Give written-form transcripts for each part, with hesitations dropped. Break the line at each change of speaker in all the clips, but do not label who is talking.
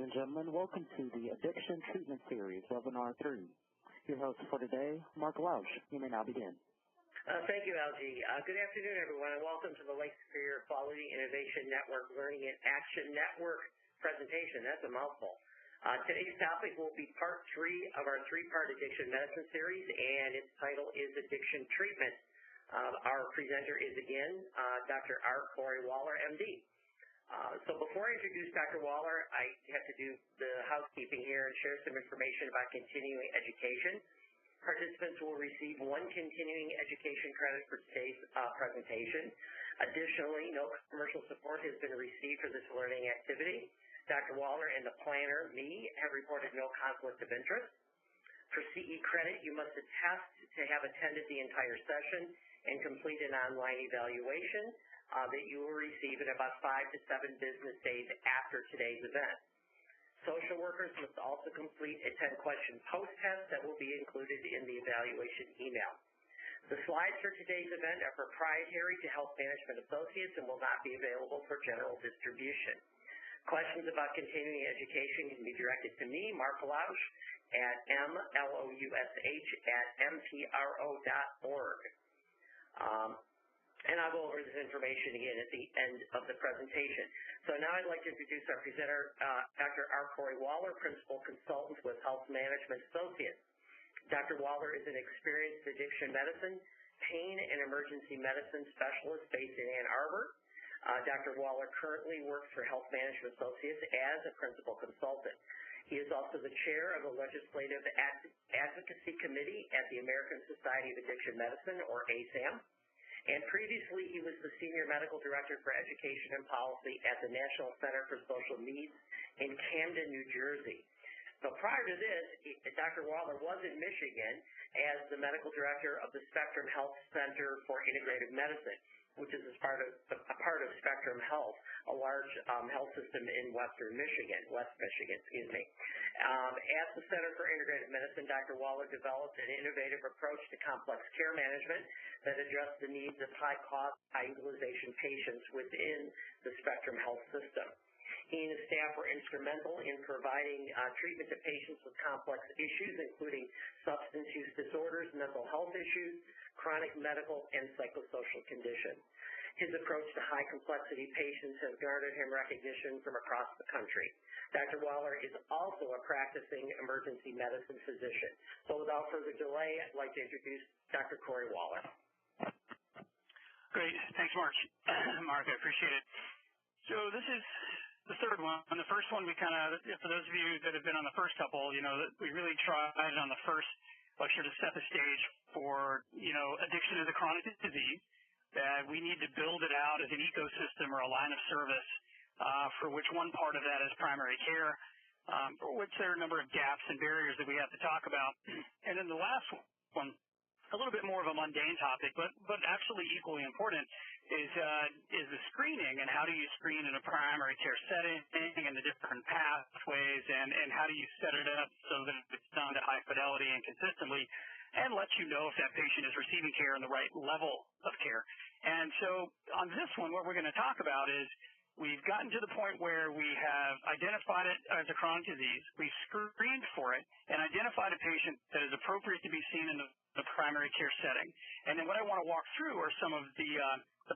and gentlemen. Welcome to the Addiction Treatment Series, Webinar 3. Your host for today, Mark Lausch. You may now begin.
Thank you, LG. Good afternoon, everyone, and welcome to the Lake Superior Quality Innovation Network Learning in Action Network presentation. That's a mouthful. Today's topic will be part 3 of our 3-part addiction medicine series, and its title is Addiction Treatment. Our presenter is, again, Dr. R. Corey Waller, MD. So before I introduce Dr. Waller, I have to do the housekeeping here and share some information about continuing education. Participants will receive 1 continuing education credit for today's presentation. Additionally, no commercial support has been received for this learning activity. Dr. Waller and the planner, me, have reported no conflict of interest. For CE credit, you must attest to have attended the entire session and complete an online evaluation that you will receive in about 5 to 7 business days after today's event. Social workers must also complete a 10-question post-test that will be included in the evaluation email. The slides for today's event are proprietary to health management associates and will not be available for general distribution. Questions about continuing education can be directed to me, Mark Lausch, at mloush@mpro.org. And I'll go over this information again at the end of the presentation. So now I'd like to introduce our presenter, Dr. R. Corey Waller, Principal Consultant with Health Management Associates. Dr. Waller is an experienced addiction medicine, pain, and emergency medicine specialist based in Ann Arbor. Dr. Waller currently works for Health Management Associates as a Principal Consultant. He is also the chair of the Legislative Advocacy Committee at the American Society of Addiction Medicine, or ASAM. And previously, he was the Senior Medical Director for Education and Policy at the National Center for Social Needs in Camden, New Jersey. But prior to this, Dr. Waller was in Michigan as the Medical Director of the Spectrum Health Center for Integrative Medicine, which is a part of Spectrum Health, a large health system in West Michigan. At the Center for Integrative Medicine, Dr. Waller developed an innovative approach to complex care management that addressed the needs of high-cost, high-utilization patients within the Spectrum Health system. He and his staff were instrumental in providing treatment to patients with complex issues, including substance use disorders, mental health issues, chronic medical, and psychosocial conditions. His approach to high-complexity patients has garnered him recognition from across the country. Dr. Waller is also a practicing emergency medicine physician. So without further delay, I'd like to introduce Dr. Corey Waller.
Great. Thanks, Mark. Mark, I appreciate it. So this is the third one. On the first one, we kind of, for those of you that have been on the first couple, we really tried on the first lecture to set the stage for, addiction is a chronic disease, that we need to build it out as an ecosystem or a line of service, for which one part of that is primary care, for which there are a number of gaps and barriers that we have to talk about. And then the last one, a little bit more of a mundane topic, but actually equally important, is the screening and how do you screen in a primary care setting and the different pathways and how do you set it up so that it's done to high fidelity and consistently and let you know if that patient is receiving care in the right level of care. And so on this one, what we're going to talk about is we've gotten to the point where we have identified it as a chronic disease, we've screened for it, and identified a patient that is appropriate to be seen in the primary care setting. And then what I want to walk through are some of the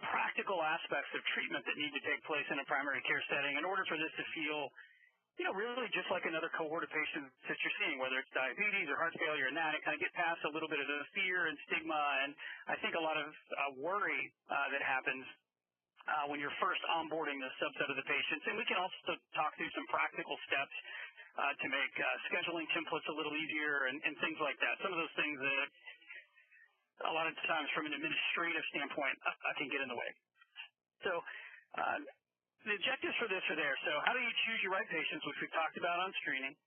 practical aspects of treatment that need to take place in a primary care setting in order for this to feel, really just like another cohort of patients that you're seeing, whether it's diabetes or heart failure and that, and kind of get past a little bit of the fear and stigma and I think a lot of worry that happens when you're first onboarding this subset of the patients. And we can also talk through some practical steps to make scheduling templates a little easier and things like that. Some of those things that a lot of times from an administrative standpoint can get in the way. So the objectives for this are there. So how do you choose your right patients, which we've talked about on screening.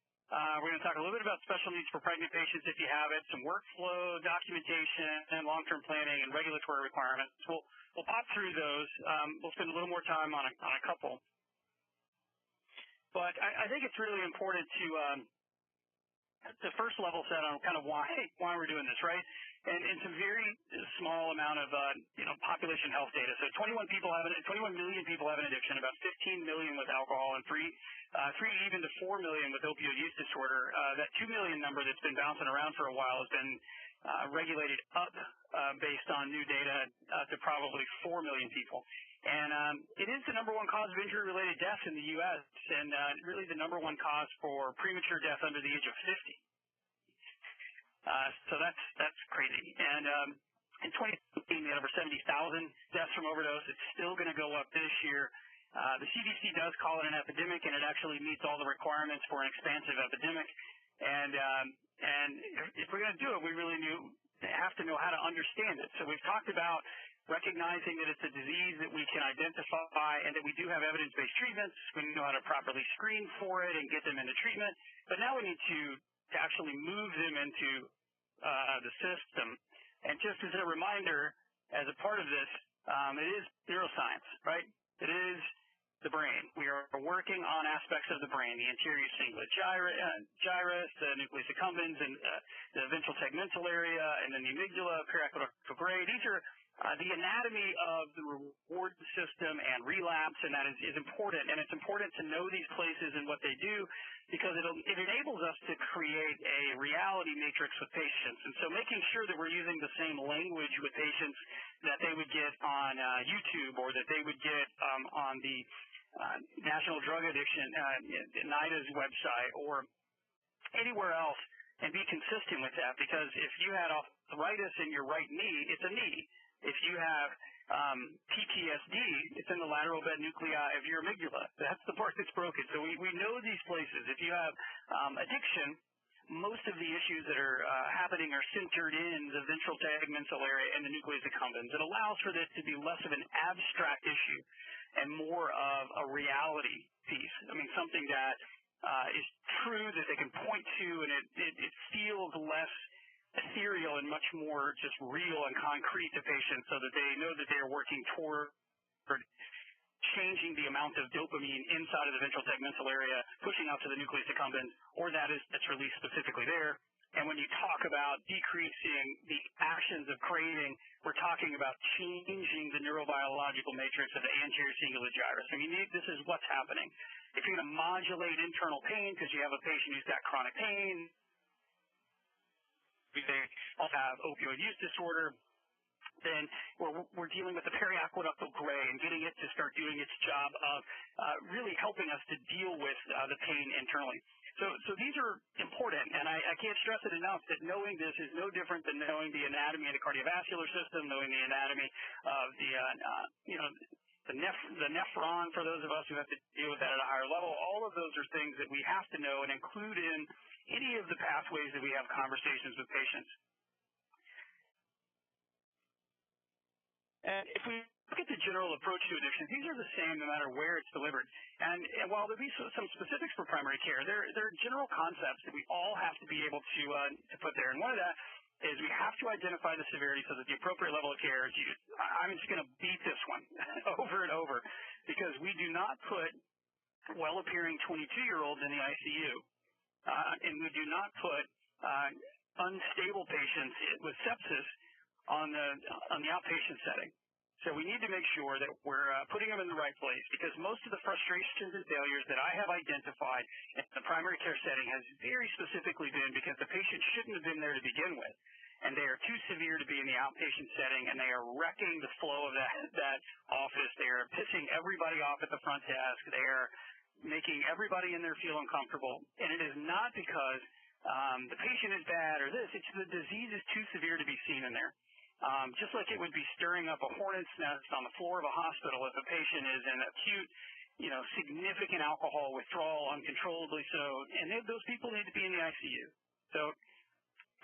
We're going to talk a little bit about special needs for pregnant patients if you have it, some workflow, documentation, and long-term planning and regulatory requirements. We'll pop through those. We'll spend a little more time on a couple. But I think it's really important to the first level set on kind of why we're doing this, right? And some very small amount of population health data. So 21 million people have an addiction, about 15 million with alcohol, and 3 even to 4 million with opioid use disorder. That 2 million number that's been bouncing around for a while has been regulated up based on new data to probably 4 million people. And it is the #1 cause of injury-related deaths in the U.S. and really the #1 cause for premature death under the age of 50. So that's crazy. And in 2015, we had over 70,000 deaths from overdose. It's still going to go up this year. The CDC does call it an epidemic, and it actually meets all the requirements for an expansive epidemic. And if we're going to do it, we really have to know how to understand it. So we've talked about recognizing that it's a disease that we can identify and that we do have evidence-based treatments. We know how to properly screen for it and get them into treatment. But now we need to actually move them into the system. And just as a reminder, as a part of this, it is neuroscience, right? It is the brain. We are working on aspects of the brain, the anterior cingulate gyrus, the nucleus accumbens, and the ventral tegmental area, and then the amygdala, periaqueductal gray. These are the anatomy of the reward system and relapse, and that is important. And it's important to know these places and what they do because it enables us to create a reality matrix with patients. And so making sure that we're using the same language with patients that they would get on YouTube or that they would get on the National Drug Addiction, NIDA's website, or anywhere else, and be consistent with that. Because if you had arthritis in your right knee, it's a knee. If you have PTSD, it's in the lateral bed nuclei of your amygdala. That's the part that's broken. So we know these places. If you have addiction, most of the issues that are happening are centered in the ventral tegmental area and the nucleus accumbens. It allows for this to be less of an abstract issue and more of a reality piece. I mean, something that is true that they can point to, and it feels less ethereal and much more just real and concrete to patients so that they know that they are working toward changing the amount of dopamine inside of the ventral tegmental area, pushing out to the nucleus accumbens, or that's released specifically there. And when you talk about decreasing the actions of craving, we're talking about changing the neurobiological matrix of the anterior cingulate gyrus. I mean, this is what's happening. If you're going to modulate internal pain because you have a patient who's got chronic pain, we all have opioid use disorder, then we're dealing with the periaqueductal gray and getting it to start doing its job of really helping us to deal with the pain internally. So these are important, and I can't stress it enough that knowing this is no different than knowing the anatomy of the cardiovascular system, knowing the anatomy of the nephron for those of us who have to deal with that at a higher level. All of those are things that we have to know and include in any of the pathways that we have conversations with patients. And if we look at the general approach to addiction, these are the same no matter where it's delivered. And while there be some specifics for primary care, there are general concepts that we all have to be able to put there. And one of that is we have to identify the severity so that the appropriate level of care is used. I'm just going to beat this one over and over because we do not put well-appearing 22-year-olds in the ICU, and we do not put unstable patients with sepsis on the outpatient setting. So we need to make sure that we're putting them in the right place because most of the frustrations and failures that I have identified in the primary care setting has very specifically been because the patient shouldn't have been there to begin with, and they are too severe to be in the outpatient setting, and they are wrecking the flow of that office. They are pissing everybody off at the front desk. They are making everybody in there feel uncomfortable, and it is not because the patient is bad or this. It's the disease is too severe to be seen in there. Just like it would be stirring up a hornet's nest on the floor of a hospital if a patient is in acute, significant alcohol withdrawal, uncontrollably so, and those people need to be in the ICU. So,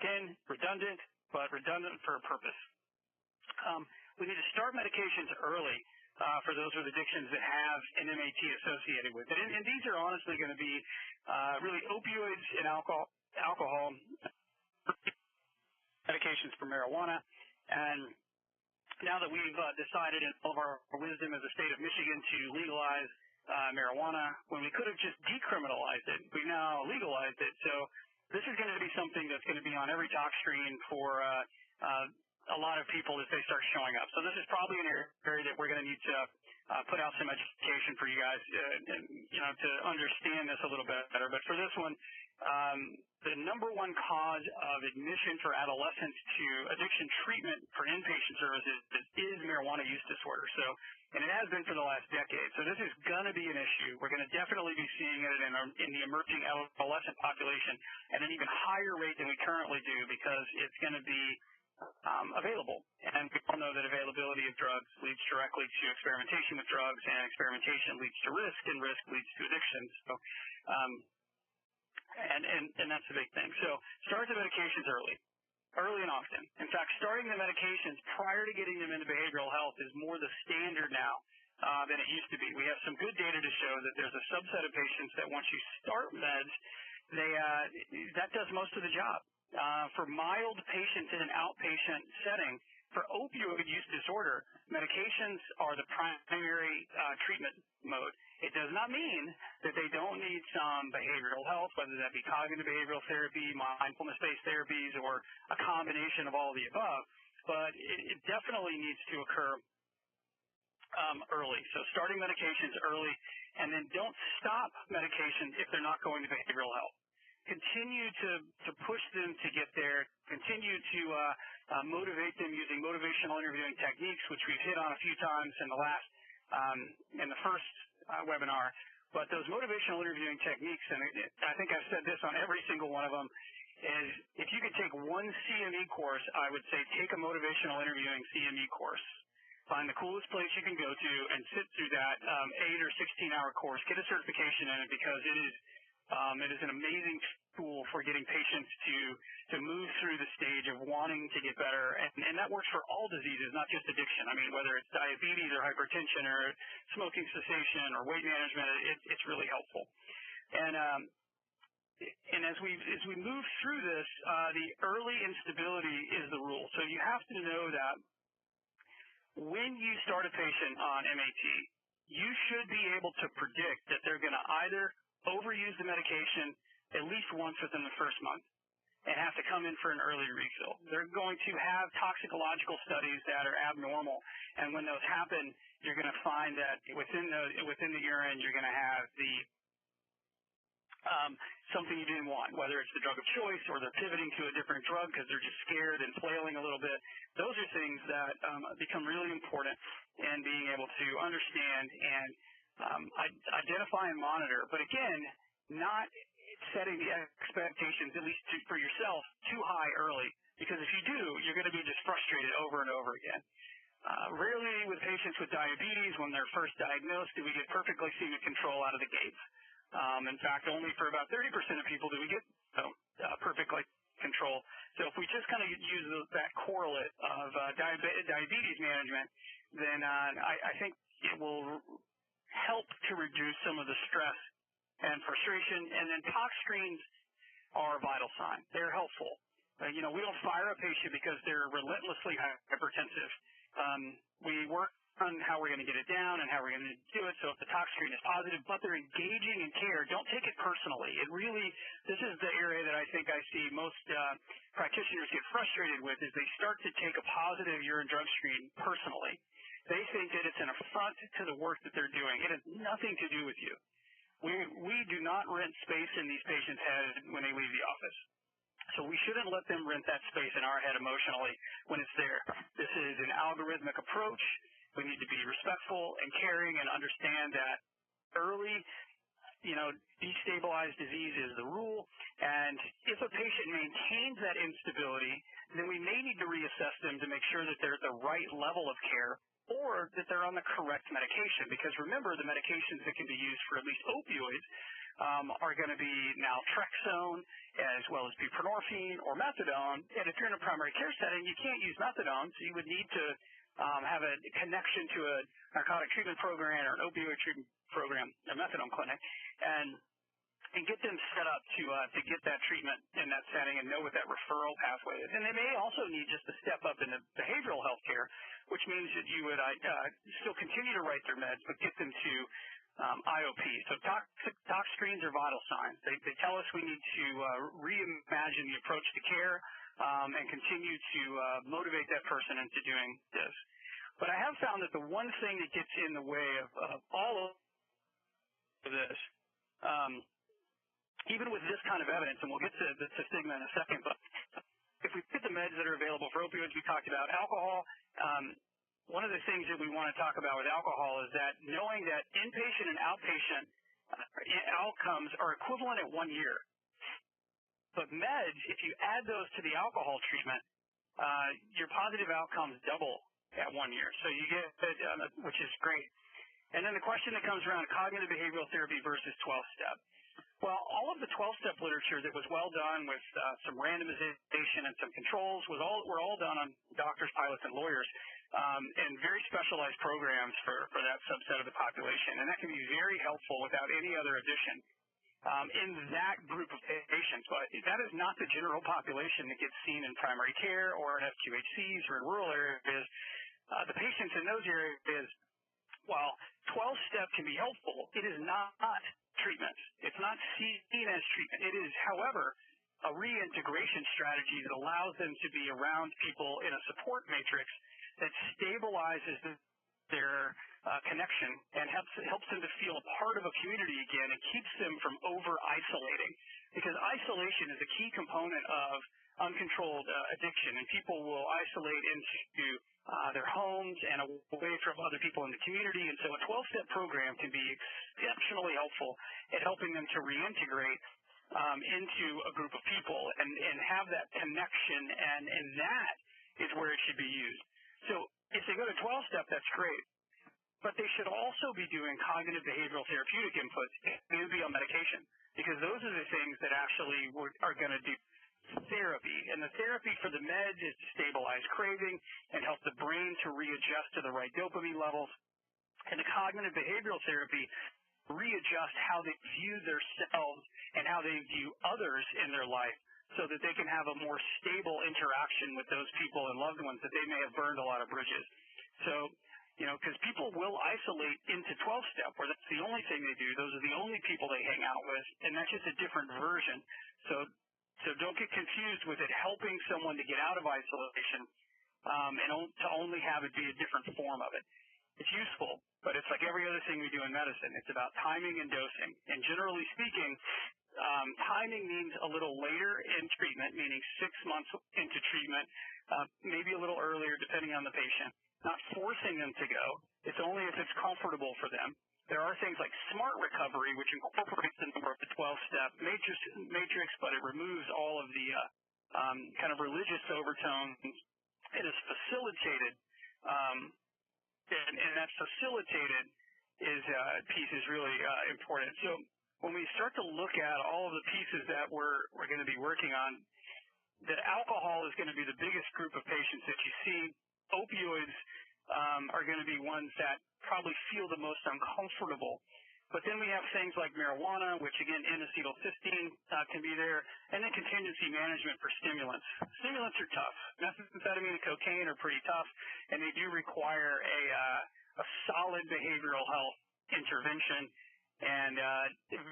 again, redundant, but redundant for a purpose. We need to start medications early for those with addictions that have an MAT associated with it. And these are honestly going to be really opioids and alcohol medications for marijuana. And now that we've decided in all of our wisdom as a state of Michigan to legalize marijuana, when we could have just decriminalized it, we now legalized it. So this is going to be something that's going to be on every talk screen for a lot of people as they start showing up. So this is probably an area that we're going to need to put out some education for you guys, to understand this a little bit better. But for this one, the number one cause of admission for adolescents to addiction treatment for inpatient services is marijuana use disorder. And it has been for the last decade. So this is going to be an issue. We're going to definitely be seeing it in the emerging adolescent population at an even higher rate than we currently do, because it's going to be available. And we all know that availability of drugs leads directly to experimentation with drugs, and experimentation leads to risk, and risk leads to addiction. So, and that's the big thing. So start the medications early and often. In fact, starting the medications prior to getting them into behavioral health is more the standard now than it used to be. We have some good data to show that there's a subset of patients that once you start meds, that does most of the job. For mild patients in an outpatient setting, for opioid use disorder, medications are the primary treatment mode. It does not mean that they don't need some behavioral health, whether that be cognitive behavioral therapy, mindfulness-based therapies, or a combination of all the above, but it definitely needs to occur early. So starting medications early, and then don't stop medications if they're not going to behavioral health. Continue to push them to get there. Continue to motivate them using motivational interviewing techniques, which we've hit on a few times in the first webinar. But those motivational interviewing techniques, and I think I've said this on every single one of them, is if you could take one CME course, I would say take a motivational interviewing CME course. Find the coolest place you can go to and sit through that 8 or 16-hour course. Get a certification in it, because it is an amazing tool for getting patients to move through the stage of wanting to get better, and that works for all diseases, not just addiction. I mean, whether it's diabetes or hypertension or smoking cessation or weight management, it's really helpful. And as we move through this, the early instability is the rule. So you have to know that when you start a patient on MAT, you should be able to predict that they're going to either overuse the medication at least once within the first month and have to come in for an early refill. They're going to have toxicological studies that are abnormal, and when those happen, you're going to find that within the urine, you're going to have something you didn't want, whether it's the drug of choice or they're pivoting to a different drug because they're just scared and flailing a little bit. Those are things that become really important in being able to understand and identify and monitor. But again, not setting the expectations, at least for yourself, too high early, because if you do, you're going to be just frustrated over and over again. Rarely with patients with diabetes, when they're first diagnosed, do we get perfect glycemic control out of the gate. In fact, only for about 30% of people do we get perfect glycemic control. So if we just kind of use that correlate of diabetes management, then I think it will help to reduce some of the stress and frustration. And then tox screens are a vital sign. They're helpful. We don't fire a patient because they're relentlessly hypertensive. We work on how we're going to get it down and how we're going to do it. So if the tox screen is positive, but they're engaging in care, don't take it personally. This is the area that I think I see most practitioners get frustrated with, is they start to take a positive urine drug screen personally. They think that it's an affront to the work that they're doing. It has nothing to do with you. We do not rent space in these patients' heads when they leave the office. So we shouldn't let them rent that space in our head emotionally when it's there. This is an algorithmic approach. We need to be respectful and caring and understand that early, destabilized disease is the rule. And if a patient maintains that instability, then we may need to reassess them to make sure that they're at the right level of care, or that they're on the correct medication. Because remember, the medications that can be used for at least opioids are going to be naltrexone, as well as buprenorphine or methadone. And if you're in a primary care setting, you can't use methadone, so you would need to have a connection to a narcotic treatment program or an opioid treatment program, a methadone clinic, and get them set up to get that treatment in that setting and know what that referral pathway is. And they may also need just to step up into behavioral health care, which means that you would still continue to write their meds, but get them to IOP. So tox screens are vital signs. They tell us we need to reimagine the approach to care and continue to motivate that person into doing this. But I have found that the one thing that gets in the way of all of this, even with this kind of evidence, and we'll get to stigma in a second, but if we look at the meds that are available for opioids, we talked about alcohol. One of the things that we want to talk about with alcohol is that knowing that inpatient and outpatient outcomes are equivalent at 1 year. But meds, if you add those to the alcohol treatment, your positive outcomes double at 1 year. So you get, which is great. And then the question that comes around cognitive behavioral therapy versus 12-step. Well, all of the 12-step literature that was well done with some randomization and some controls were all done on doctors, pilots, and lawyers, and very specialized programs for that subset of the population. And that can be very helpful without any other addition in that group of patients. But that is not the general population that gets seen in primary care or in FQHCs or in rural areas. The patients in those areas, while 12-step can be helpful, it is not treatment. It's not seen as treatment. It is, however, a reintegration strategy that allows them to be around people in a support matrix that stabilizes their connection and helps them to feel a part of a community again and keeps them from over-isolating. Because isolation is a key component of uncontrolled addiction, and people will isolate into their homes and away from other people in the community. And so a 12-step program can be exceptionally helpful at helping them to reintegrate into a group of people and have that connection, and that is where it should be used. So if they go to 12-step, that's great. But they should also be doing cognitive behavioral therapeutic inputs and be on medication, because those are the things that actually are going to do therapy. And the therapy for the meds is to stabilize craving and help the brain to readjust to the right dopamine levels. And the cognitive behavioral therapy readjust how they view themselves and how they view others in their life so that they can have a more stable interaction with those people and loved ones that they may have burned a lot of bridges. So, because people will isolate into 12-step, where that's the only thing they do. Those are the only people they hang out with, and that's just a different version. So don't get confused with it helping someone to get out of isolation and to only have it be a different form of it. It's useful, but it's like every other thing we do in medicine. It's about timing and dosing. And generally speaking, timing means a little later in treatment, meaning 6 months into treatment, maybe a little earlier depending on the patient. Not forcing them to go. It's only if it's comfortable for them. There are things like smart recovery, which incorporates the number of the 12-step matrix, but it removes all of the kind of religious overtones. It is facilitated, and that facilitated piece is really important. So when we start to look at all of the pieces that we're going to be working on, that alcohol is going to be the biggest group of patients that you see. Opioids are going to be ones that probably feel the most uncomfortable. But then we have things like marijuana, which again, N-acetylcysteine can be there, and then contingency management for stimulants. Stimulants are tough. Methamphetamine and cocaine are pretty tough, and they do require a solid behavioral health intervention and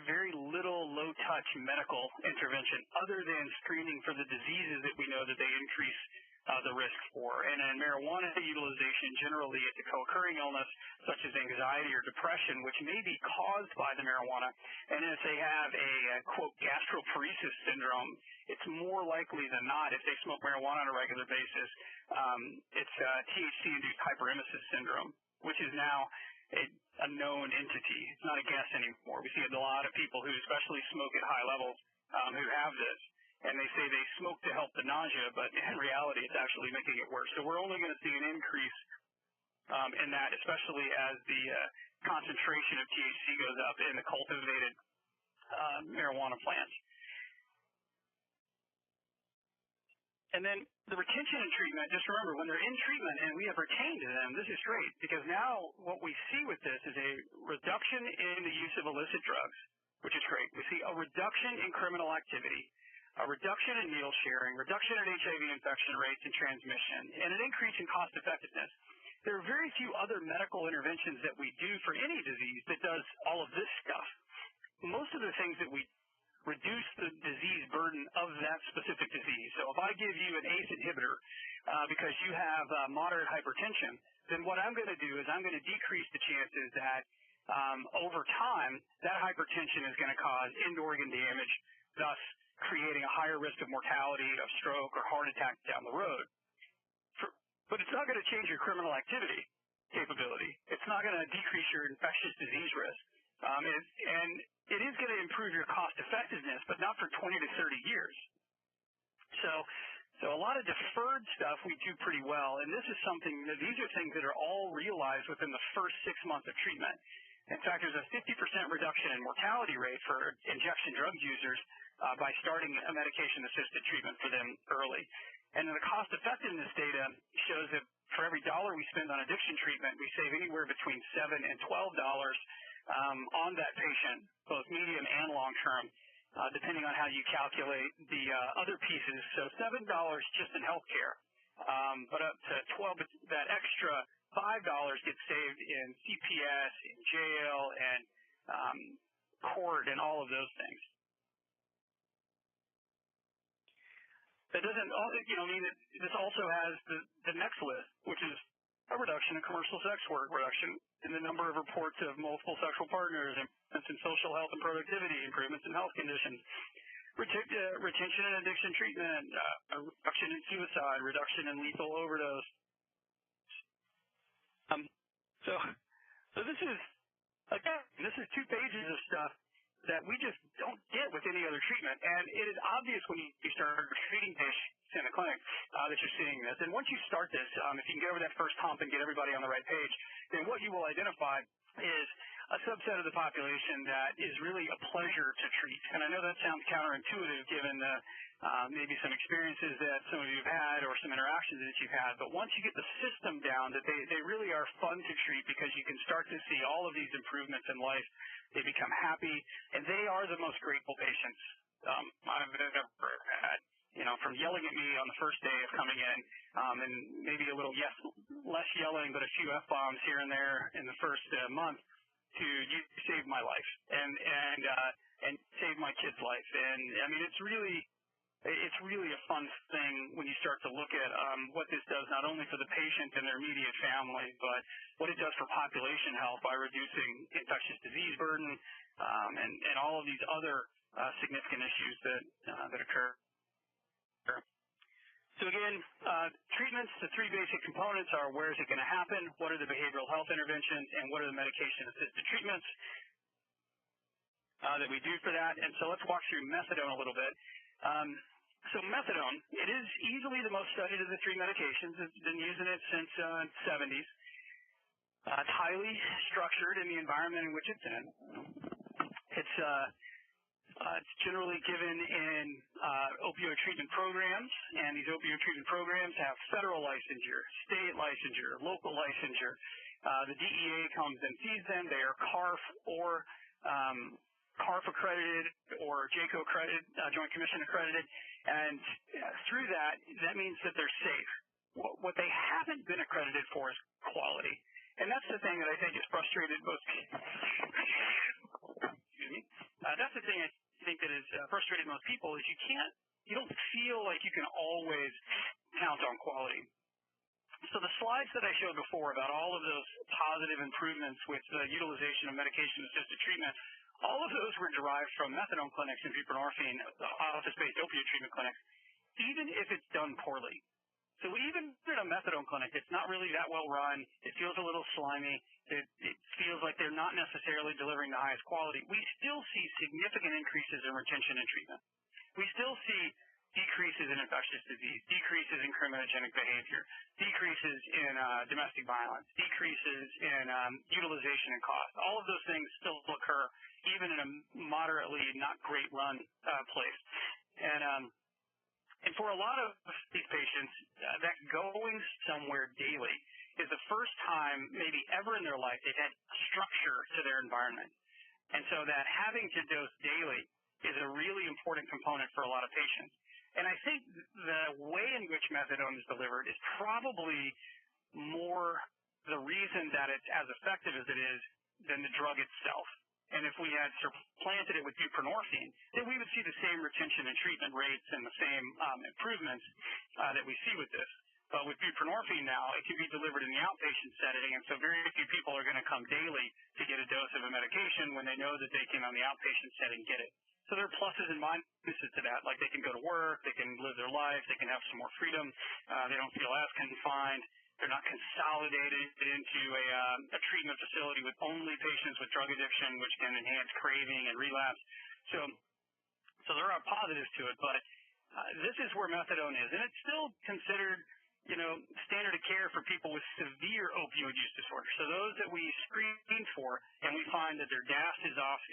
very little low-touch medical intervention other than screening for the diseases that we know that they increase the risk for. And in marijuana utilization, generally it's a co-occurring illness such as anxiety or depression, which may be caused by the marijuana. And if they have a, quote, gastroparesis syndrome, it's more likely than not, if they smoke marijuana on a regular basis, it's THC-induced hyperemesis syndrome, which is now a known entity. It's not a guess anymore. We see a lot of people who especially smoke at high levels who have this. And they say they smoke to help the nausea, but in reality, it's actually making it worse. So we're only going to see an increase in that, especially as the concentration of THC goes up in the cultivated marijuana plants. And then the retention in treatment, just remember, when they're in treatment and we have retained them, this is great, because now what we see with this is a reduction in the use of illicit drugs, which is great. We see a reduction in criminal activity, a reduction in needle sharing, reduction in HIV infection rates and transmission, and an increase in cost effectiveness. there are very few other medical interventions that we do for any disease that does all of this stuff. Most of the things that we reduce the disease burden of that specific disease. So if I give you an ACE inhibitor because you have moderate hypertension, then what I'm going to do is I'm going to decrease the chances that over time that hypertension is going to cause end organ damage, thus creating a higher risk of mortality, of stroke, or heart attack down the road. But it's not going to change your criminal activity capability. It's not going to decrease your infectious disease risk. And it is going to improve your cost effectiveness, but not for 20 to 30 years. So a lot of deferred stuff we do pretty well, and this is something that these are things that are all realized within the first 6 months of treatment. In fact, there's a 50% reduction in mortality rate for injection drug users by starting a medication-assisted treatment for them early. And the cost effectiveness data shows that for every dollar we spend on addiction treatment, we save anywhere between $7 and $12 on that patient, both medium and long term, depending on how you calculate the other pieces. So $7 just in healthcare, but up to 12, that extra $5 gets saved in CPS, in jail, and court, and all of those things. That doesn't, mean that this also has the next list, which is a reduction in commercial sex work, reduction in the number of reports of multiple sexual partners, improvements in social health and productivity, improvements in health conditions, retention and addiction treatment, a reduction in suicide, reduction in lethal overdose. So this is, again, this is 2 pages of stuff that we just don't get with any other treatment. And it is obvious when you start treating patients in the clinic that you're seeing this. And once you start this, if you can get over that first hump and get everybody on the right page, then what you will identify is a subset of the population that is really a pleasure to treat. And I know that sounds counterintuitive given the maybe some experiences that some of you have had or some interactions that you've had. But once you get the system down, that they really are fun to treat because you can start to see all of these improvements in life. They become happy, and they are the most grateful patients I've ever had. From yelling at me on the first day of coming in, and maybe a little less yelling, but a few F-bombs here and there in the first month, to you saved my life and saved my kid's life. And I mean, it's really a fun thing when you start to look at what this does not only for the patient and their immediate family, but what it does for population health by reducing infectious disease burden and all of these other significant issues that occur. So again, treatments, the 3 basic components are: where is it going to happen, what are the behavioral health interventions, and what are the medication-assisted treatments that we do for that. And so let's walk through methadone a little bit. So methadone, it is easily the most studied of the 3 medications. It's been using it since the 70s. It's highly structured in the environment in which it's in. It's generally given in opioid treatment programs, and these opioid treatment programs have federal licensure, state licensure, local licensure. The DEA comes and sees them. They are CARF or CARF accredited or JACO accredited, Joint Commission accredited, and through that means that they're safe. What they haven't been accredited for is quality, and that's the thing that I think has frustrated most people. Excuse me. That's the thing I think that has frustrated most people is you don't feel like you can always count on quality. So the slides that I showed before about all of those positive improvements with the utilization of medication-assisted treatment, all of those were derived from methadone clinics and buprenorphine, office-based opioid treatment clinics, even if it's done poorly. So even in a methadone clinic, it's not really that well run. It feels a little slimy. It feels like they're not necessarily delivering the highest quality. We still see significant increases in retention and treatment. We still see decreases in infectious disease, decreases in criminogenic behavior, decreases in domestic violence, decreases in utilization and cost. All of those things still occur even in a moderately not great run place. And for a lot of these patients, that going somewhere daily is the first time maybe ever in their life they've had structure to their environment. And so that having to dose daily is a really important component for a lot of patients. And I think the way in which methadone is delivered is probably more the reason that it's as effective as it is than the drug itself. And if we had supplanted it with buprenorphine, then we would see the same retention and treatment rates and the same improvements that we see with this. But with buprenorphine now, it can be delivered in the outpatient setting, and so very few people are going to come daily to get a dose of a medication when they know that they can, on the outpatient setting, get it. So there are pluses and minuses to that, like they can go to work, they can live their life, they can have some more freedom, they don't feel as confined. They're not consolidated into a treatment facility with only patients with drug addiction, which can enhance craving and relapse. So there are positives to it, but this is where methadone is, and it's still considered, standard of care for people with severe opioid use disorder. So those that we screen for, and we find that their DAS is off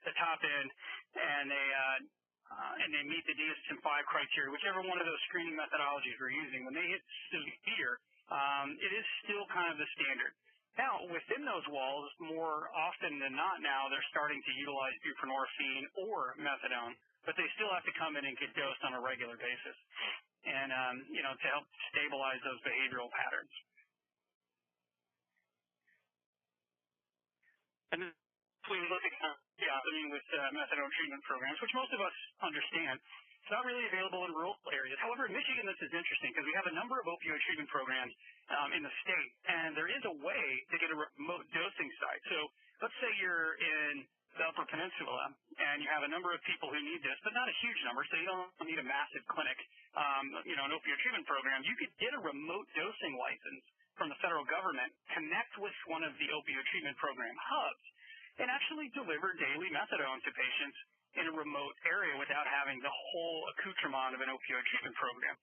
the top end, and they meet the DSM-5 criteria, whichever one of those screening methodologies we're using. When they hit severe, it is still kind of the standard. Now, within those walls, more often than not now, they're starting to utilize buprenorphine or methadone, but they still have to come in and get dosed on a regular basis, and to help stabilize those behavioral patterns. And we look at with methadone treatment programs, which most of us understand. It's not really available in rural areas. However, in Michigan, this is interesting because we have a number of opioid treatment programs in the state, and there is a way to get a remote dosing site. So let's say you're in the Upper Peninsula, and you have a number of people who need this, but not a huge number, so you don't need a massive clinic, an opioid treatment program. You could get a remote dosing license from the federal government, connect with one of the opioid treatment program hubs, and actually deliver daily methadone to patients in a remote area without having the whole accoutrement of an opioid treatment program.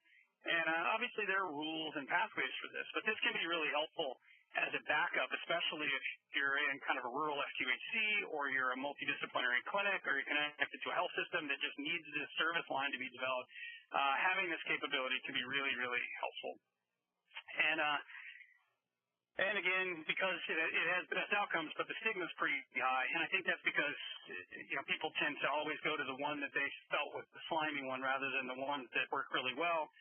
And obviously there are rules and pathways for this, but this can be really helpful as a backup, especially if you're in kind of a rural FQHC or you're a multidisciplinary clinic or you're connected to a health system that just needs this service line to be developed. Having this capability can be really, really helpful. And again, because it has best outcomes, but the stigma is pretty high, and I think that's because people tend to always go to the one that they felt was the slimy one rather than the ones that work really well.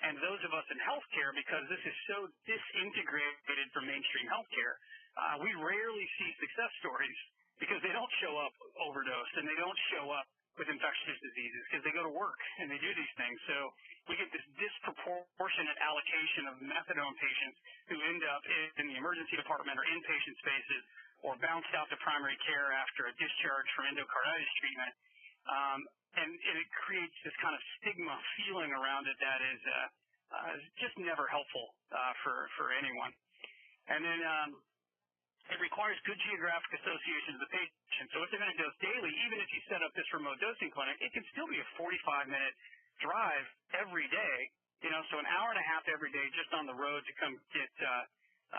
And those of us in healthcare, because this is so disintegrated from mainstream healthcare, we rarely see success stories because they don't show up overdosed and they don't show up with infectious diseases because they go to work and they do these things. So we get this disproportionate allocation of methadone patients who end up in the emergency department or inpatient spaces or bounced out to primary care after a discharge from endocarditis treatment. And it creates this kind of stigma feeling around it that is just never helpful for anyone. And then it requires good geographic association of the patient. So if they're going to dose daily, even if you set up this remote dosing clinic, it can still be a 45-minute drive every day, so an hour and a half every day just on the road to come get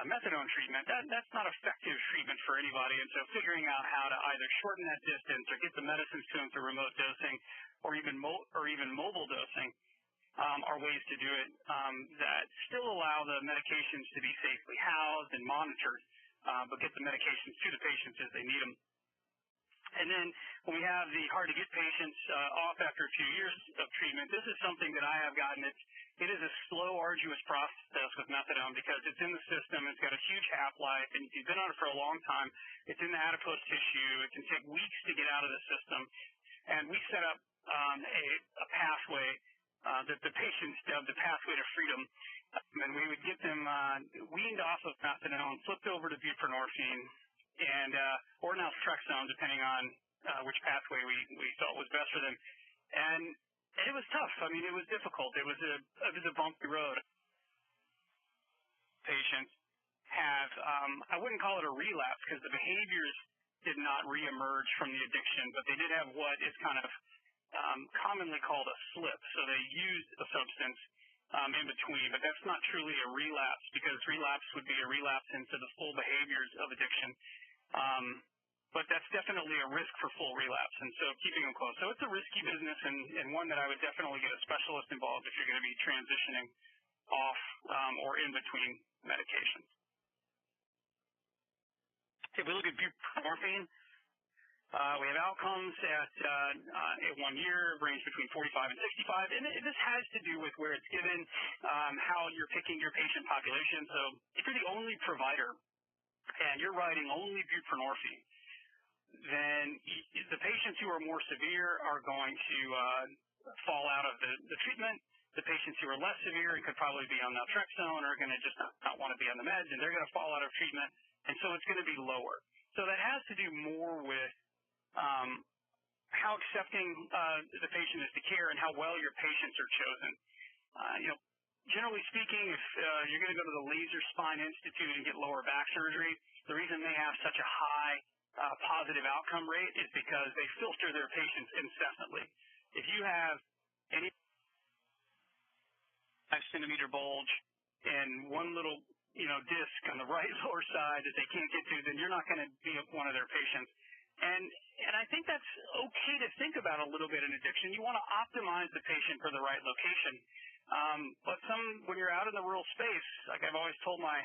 methadone treatment. That's not effective treatment for anybody. And so figuring out how to either shorten that distance or get the medicines to them through remote dosing or even mobile dosing are ways to do it that still allow the medications to be safely housed and monitored, but get the medications to the patients as they need them. And then when we have the hard-to-get patients off after a few years of treatment, this is something that I have gotten. It is a slow, arduous process with methadone because it's in the system. It's got a huge half-life, and if you've been on it for a long time, it's in the adipose tissue. It can take weeks to get out of the system. And we set up a pathway that the patients dubbed the pathway to freedom. And we would get them weaned off of methadone, flipped over to buprenorphine, and or naltrexone, depending on which pathway we felt was best for them. And it was tough. I mean, it was difficult. It was a bumpy road. Patients have, I wouldn't call it a relapse because the behaviors did not reemerge from the addiction, but they did have what is kind of commonly called a slip. So they used a substance in between, but that's not truly a relapse because relapse would be a relapse into the full behaviors of addiction. But that's definitely a risk for full relapse, and so keeping them close. So it's a risky business and one that I would definitely get a specialist involved if you're going to be transitioning off or in between medications. If we look at buprenorphine, We have outcomes at 1 year, range between 45 and 65, and this has to do with where it's given, how you're picking your patient population. So if you're the only provider and you're writing only buprenorphine, then the patients who are more severe are going to fall out of the treatment. The patients who are less severe and could probably be on naltrexone are going to just not want to be on the meds, and they're going to fall out of treatment, and so it's going to be lower. So that has to do more with how accepting the patient is to care and how well your patients are chosen. Generally speaking, if you're going to go to the Laser Spine Institute and get lower back surgery, the reason they have such a high positive outcome rate is because they filter their patients incessantly. If you have any 5-centimeter bulge and one little disc on the right lower side that they can't get to, then you're not going to be one of their patients. And I think that's okay to think about a little bit in addiction. You want to optimize the patient for the right location. But when you're out in the rural space, like I've always told my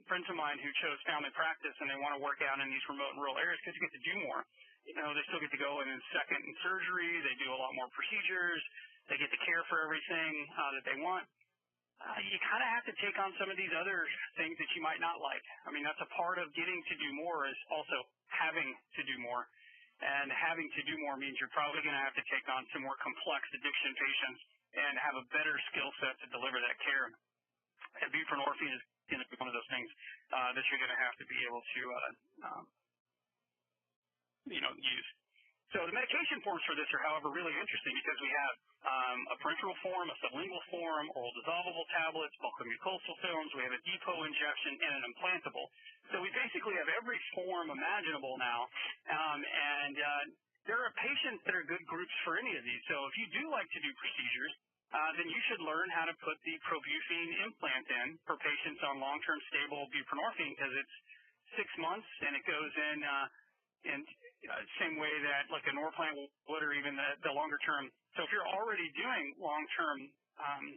friends of mine who chose family practice and they want to work out in these remote and rural areas because you get to do more. They still get to go in second in surgery. They do a lot more procedures. They get to care for everything that they want. You kind of have to take on some of these other things that you might not like. I mean, that's a part of getting to do more is also having to do more. And having to do more means you're probably going to have to take on some more complex addiction patients and have a better skill set to deliver that care. And buprenorphine is going to be one of those things that you're going to have to be able to use. So the medication forms for this are, however, really interesting because we have a parenteral form, a sublingual form, oral dissolvable tablets, mucosal films. We have a depot injection and an implantable. So we basically have every form imaginable now. And there are patients that are good groups for any of these. So if you do like to do procedures, then you should learn how to put the Probuphine implant in for patients on long-term stable buprenorphine because it's 6 months and it goes in same way that like a Norplant would or even the longer term. So if you're already doing long-term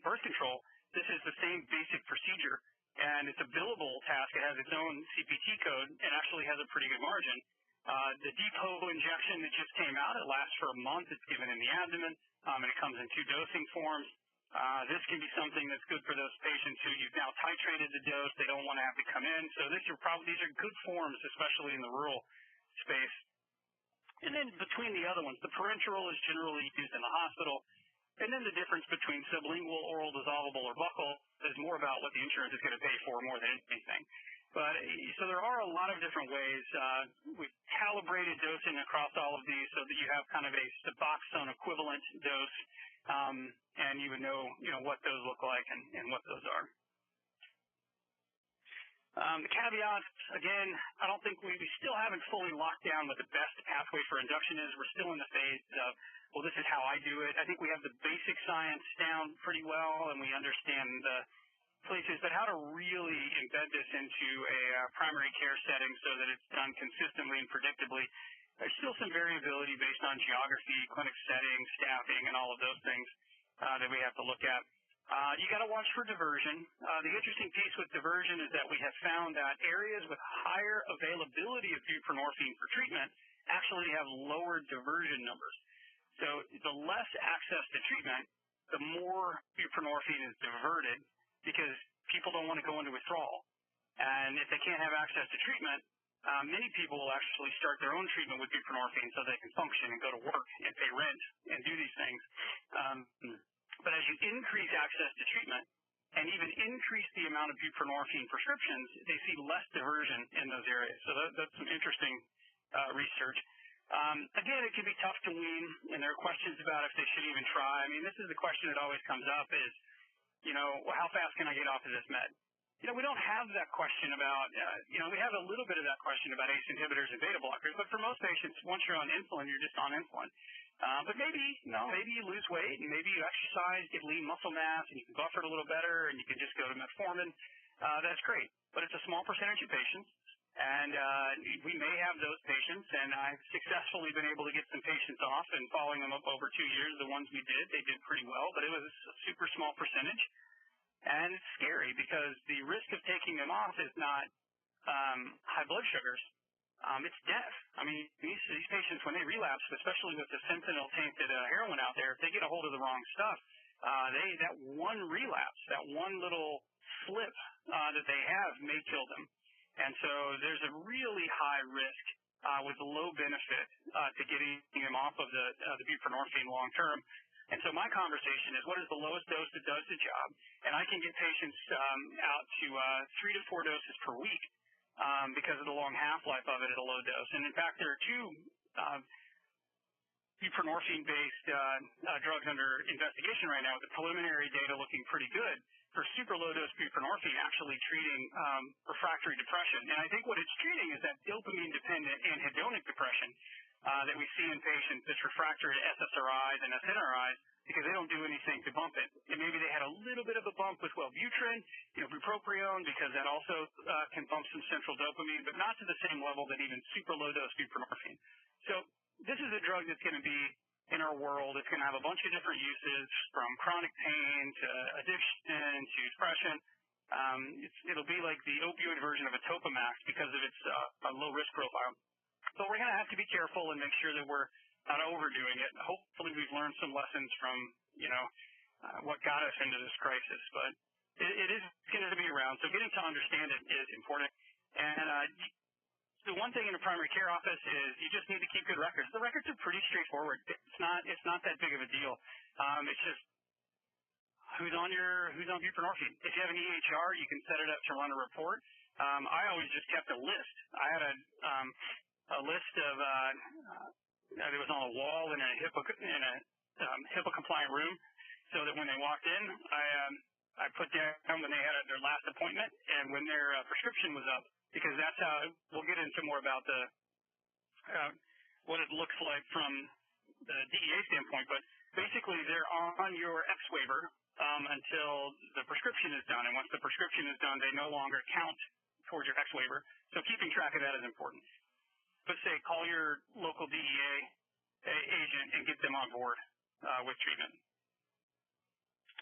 birth control, this is the same basic procedure. And it's a billable task. It has its own CPT code and actually has a pretty good margin. The depot injection that just came out, it lasts for a month. It's given in the abdomen, and it comes in 2 dosing forms. This can be something that's good for those patients who you've now titrated the dose. They don't want to have to come in. So these are good forms, especially in the rural space. And then between the other ones, the parenteral is generally used in the hospital. And then the difference between sublingual, oral, dissolvable, or buccal is more about what the insurance is going to pay for more than anything. But so there are a lot of different ways. We've calibrated dosing across all of these so that you have kind of a Suboxone equivalent dose, and you would know what those look like and what those are. The caveats, again, I don't think we still haven't fully locked down what the best pathway for induction is. We're still in the phase of, well, this is how I do it. I think we have the basic science down pretty well, and we understand the places, but how to really embed this into a primary care setting so that it's done consistently and predictably. There's still some variability based on geography, clinic setting, staffing, and all of those things that we have to look at. You got to watch for diversion. The interesting piece with diversion is that we have found that areas with higher availability of buprenorphine for treatment actually have lower diversion numbers. So the less access to treatment, the more buprenorphine is diverted because people don't want to go into withdrawal. And if they can't have access to treatment, many people will actually start their own treatment with buprenorphine so they can function and go to work and pay rent and do these things. But as you increase access to treatment and even increase the amount of buprenorphine prescriptions, they see less diversion in those areas. So that's some interesting research. Again, it can be tough to wean, and there are questions about if they should even try. I mean, this is the question that always comes up is, well, how fast can I get off of this med? We don't have that question about, we have a little bit of that question about ACE inhibitors and beta blockers, but for most patients, once you're on insulin, you're just on insulin. But maybe you lose weight and maybe you exercise, get lean muscle mass, and you can buffer it a little better, and you can just go to metformin. That's great, but it's a small percentage of patients, and we may have those patients, and I've successfully been able to get some patients off and following them up over 2 years. The ones we did, they did pretty well, but it was a super small percentage. And it's scary because the risk of taking them off is not high blood sugars. it's death. I mean, these patients, when they relapse, especially with the fentanyl-tainted heroin out there, if they get a hold of the wrong stuff, that one relapse, that one little slip that they have may kill them. And so there's a really high risk with low benefit to getting them off of the buprenorphine long term. And so my conversation is, what is the lowest dose that does the job? And I can get patients out to 3 to 4 doses per week because of the long half-life of it at a low dose. And in fact, there are two buprenorphine-based drugs under investigation right now, with the preliminary data looking pretty good for super low-dose buprenorphine actually treating refractory depression. And I think what it's treating is that dopamine-dependent anhedonic depression that we see in patients that's refractory to SSRIs and SNRIs because they don't do anything to bump it. And maybe they had a little bit of a bump with Wellbutrin, bupropion, because that also can bump some central dopamine, but not to the same level that even super low-dose buprenorphine. So this is a drug that's going to be in our world. It's going to have a bunch of different uses, from chronic pain to addiction to depression. It'll be like the opioid version of a Topamax because of its low-risk profile. But we're going to have to be careful and make sure that we're not overdoing it. Hopefully we've learned some lessons from, what got us into this crisis. But it is going to be around, so getting to understand it is important. And the one thing in a primary care office is you just need to keep good records. The records are pretty straightforward. It's not that big of a deal. It's just who's on buprenorphine. If you have an EHR, you can set it up to run a report. I always just kept a list. I had a list of that was on a wall in a HIPAA compliant room, so that when they walked in, I put down when they had their last appointment and when their prescription was up, because that's how we'll get into more about the what it looks like from the DEA standpoint. But basically, they're on your X waiver until the prescription is done, and once the prescription is done, they no longer count towards your X waiver. So keeping track of that is important. Let's say call your local DEA agent and get them on board with treatment.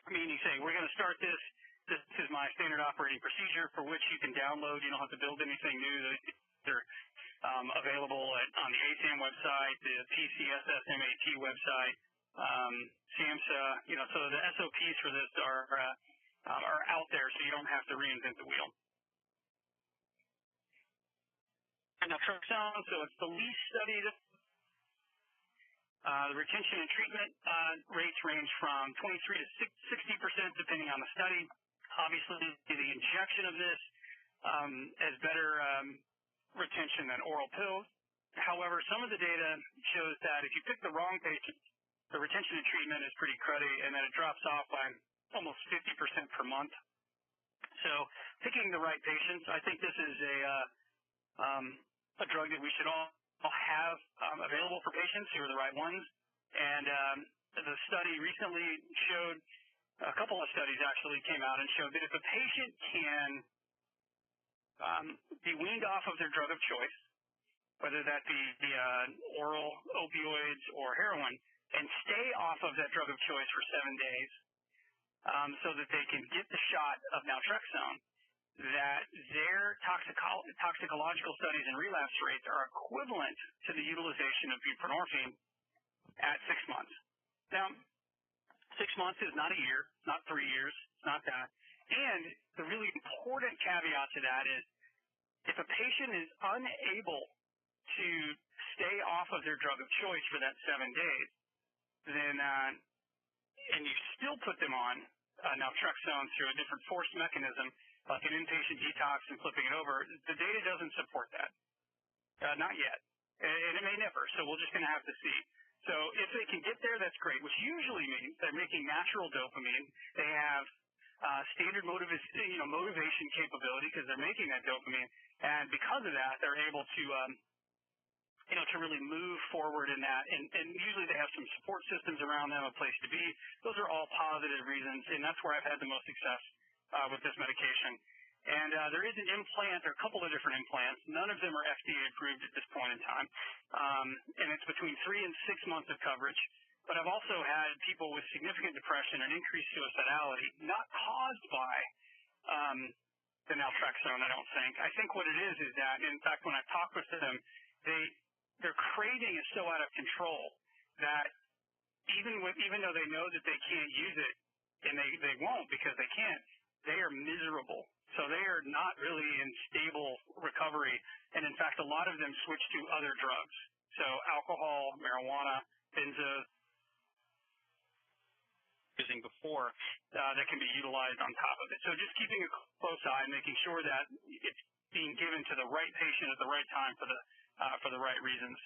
I mean, you say, we're going to start this. This is my standard operating procedure for which you can download. You don't have to build anything new. They're available on the ASAM website, the PCSSMAT website, SAMHSA. So the SOPs for this are out there, so you don't have to reinvent the wheel. And naltrexone, so it's the least studied. The retention and treatment rates range from 23 to 60%, depending on the study. Obviously, the injection of this has better retention than oral pills. However, some of the data shows that if you pick the wrong patient, the retention and treatment is pretty cruddy, and then it drops off by almost 50% per month. So picking the right patients, I think this is a drug that we should all have available for patients who are the right ones. And the study recently showed, a couple of studies actually came out and showed that if a patient can be weaned off of their drug of choice, whether that be the oral opioids or heroin, and stay off of that drug of choice for 7 days so that they can get the shot of naltrexone, that their toxicological studies and relapse rates are equivalent to the utilization of buprenorphine at 6 months. Now, 6 months is not a year, not 3 years, it's not that. And the really important caveat to that is if a patient is unable to stay off of their drug of choice for that 7 days, then and you still put them on naltrexone through a different forced mechanism, like an inpatient detox and flipping it over, the data doesn't support that. Not yet. And it may never, so we're just going to have to see. So if they can get there, that's great, which usually means they're making natural dopamine. They have standard motivation capability because they're making that dopamine. And because of that, they're able to to really move forward in that. And usually they have some support systems around them, a place to be. Those are all positive reasons, and that's where I've had the most success with this medication. And there is an implant, or a couple of different implants. None of them are FDA approved at this point in time. And it's between 3 and 6 months of coverage. But I've also had people with significant depression and increased suicidality, not caused by the naltrexone, I don't think. I think what it is that, in fact, when I talk with them, their craving is so out of control that even though they know that they can't use it, and they won't because they can't, they are miserable. So they are not really in stable recovery. And in fact, a lot of them switch to other drugs. So alcohol, marijuana, benzos, using before, that can be utilized on top of it. So just keeping a close eye and making sure that it's being given to the right patient at the right time for the right reasons.